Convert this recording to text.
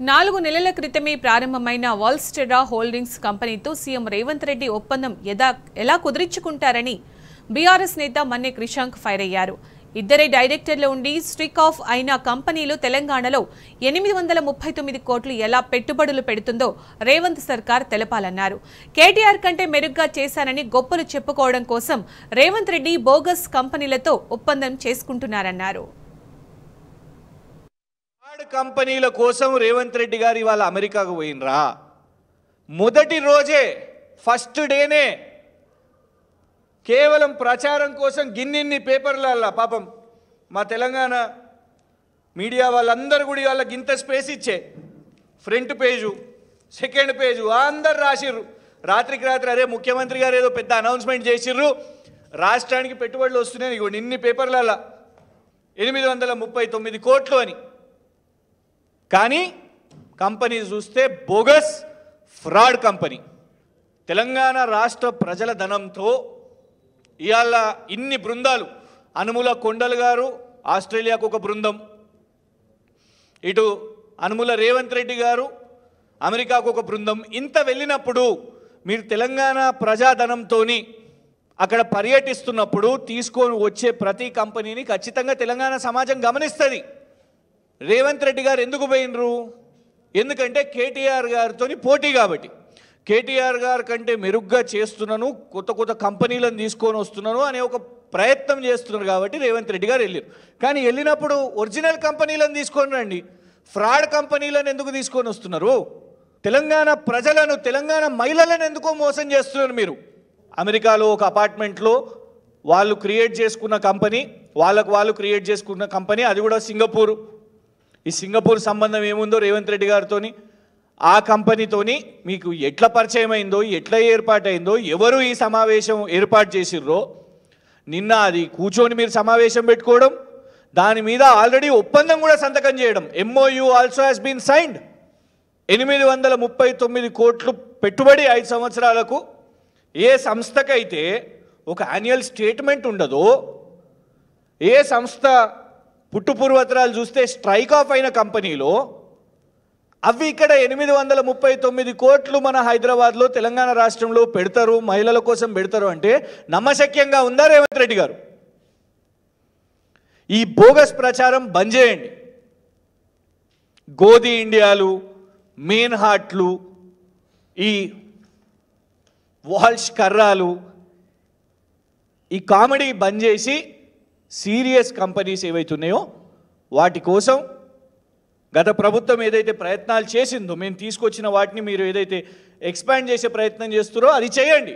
4 నెలల క్రితమే ప్రారంభమైన వాల్స్టెరా హోల్డింగ్స్ కంపెనీతో సీఎం రేవంత్ రెడ్డి ఒప్పందం ఎలా కుదిరించుకుంటారని బీఆర్ఎస్ నేత మన్నే క్రిషాంక్ ఫైర్ అయ్యారు. ఇద్దరే డైరెక్టర్లు ఉండి స్ట్రిక్ ఆఫ్ అయిన కంపెనీలు తెలంగాణలో 839 కోట్లు ఎలా పెట్టుబడులు పెడుతుందో రేవంత్ సర్కార్ తెలపాలన్నారు. కేటీఆర్ కంటే మెరుగ్గా చేశానని గొప్పలు చెప్పుకోవడం కోసం రేవంత్ రెడ్డి బోగస్ కంపెనీలతో ఒప్పందం చేసుకుంటున్నారన్నారు. కంపెనీల కోసం రేవంత్ రెడ్డి గారు ఇవాళ అమెరికాకు పోయినరా? మొదటి రోజే ఫస్ట్ డేనే కేవలం ప్రచారం కోసం గిన్నిన్ని పేపర్లల్లా పాపం మా తెలంగాణ మీడియా వాళ్ళందరూ కూడా వాళ్ళకి ఇంత స్పేస్ ఇచ్చే ఫ్రంట్ పేజు సెకండ్ పేజు అందరు రాసిర్రు. రాత్రికి రాత్రి అరే ముఖ్యమంత్రి గారు ఏదో పెద్ద అనౌన్స్మెంట్ చేసిర్రు, రాష్ట్రానికి పెట్టుబడులు వస్తున్నాయి ఇగో ఇన్ని పేపర్లల్లా 839 కోట్లు అని. కానీ కంపెనీ చూస్తే బోగస్ ఫ్రాడ్ కంపెనీ. తెలంగాణ రాష్ట్ర ప్రజల ధనంతో ఇవాళ ఇన్ని బృందాలు, అనుముల కొండలు గారు ఆస్ట్రేలియాకు ఒక బృందం, ఇటు అనుముల రేవంత్ రెడ్డి గారు అమెరికాకు ఒక బృందం, ఇంత వెళ్ళినప్పుడు మీరు తెలంగాణ ప్రజాధనంతో అక్కడ పర్యటిస్తున్నప్పుడు తీసుకొని వచ్చే ప్రతి కంపెనీని ఖచ్చితంగా తెలంగాణ సమాజం గమనిస్తుంది. రేవంత్ రెడ్డి గారు ఎందుకు పోయినరు? ఎందుకంటే కేటీఆర్ గారితో పోటీ కాబట్టి. కేటీఆర్ గారి కంటే మెరుగ్గా చేస్తున్నాను, కొత్త కొత్త కంపెనీలను తీసుకొని వస్తున్నాను అనే ఒక ప్రయత్నం చేస్తున్నారు కాబట్టి రేవంత్ రెడ్డి గారు వెళ్ళారు. కానీ వెళ్ళినప్పుడు ఒరిజినల్ కంపెనీలను తీసుకొని రండి, ఫ్రాడ్ కంపెనీలను ఎందుకు తీసుకొని వస్తున్నారు? తెలంగాణ ప్రజలను, తెలంగాణ మహిళలను ఎందుకో మోసం చేస్తున్నారు మీరు. అమెరికాలో ఒక అపార్ట్మెంట్లో వాళ్ళు క్రియేట్ చేసుకున్న కంపెనీ, వాళ్ళు క్రియేట్ చేసుకున్న కంపెనీ, అది కూడా సింగపూర్. ఈ సింగపూర్ సంబంధం ఏముందో రేవంత్ రెడ్డి గారితో, ఆ కంపెనీతోని మీకు ఎట్లా పరిచయం అయిందో, ఎట్లా ఏర్పాటైందో, ఎవరు ఈ సమావేశం ఏర్పాటు చేసిర్రో, నిన్న అది కూర్చొని మీరు సమావేశం పెట్టుకోవడం, దాని మీద ఆల్రెడీ ఒప్పందం కూడా సంతకం చేయడం. MOU also has been signed. 839 కోట్లు పెట్టుబడి 5 సంవత్సరాలకు. ఏ సంస్థకైతే ఒక యాన్యువల్ స్టేట్మెంట్ ఉండదో, ఏ సంస్థ పుట్టుపూర్వత్రాలు చూస్తే స్ట్రైక్ ఆఫ్ అయిన కంపెనీలో అవి ఇక్కడ 839 కోట్లు మన హైదరాబాద్లో తెలంగాణ రాష్ట్రంలో పెడతారు, మహిళల కోసం పెడతారు అంటే నమ్మశక్యంగా ఉందా రేవంత్ రెడ్డి గారు? ఈ బోగస్ ప్రచారం బంద్ చేయండి. గోధి ఇండియాలు, మెయిన్ హార్ట్లు, ఈ వాల్ష్ కర్రాలు, ఈ కామెడీ బంద్ చేసి సీరియస్ కంపెనీస్ ఏవైతున్నాయో వాటి కోసం గత ప్రభుత్వం ఏదైతే ప్రయత్నాలు చేసిందో, మేము తీసుకొచ్చిన వాటిని మీరు ఏదైతే ఎక్స్పాండ్ చేసే ప్రయత్నం చేస్తున్నారో అది చేయండి.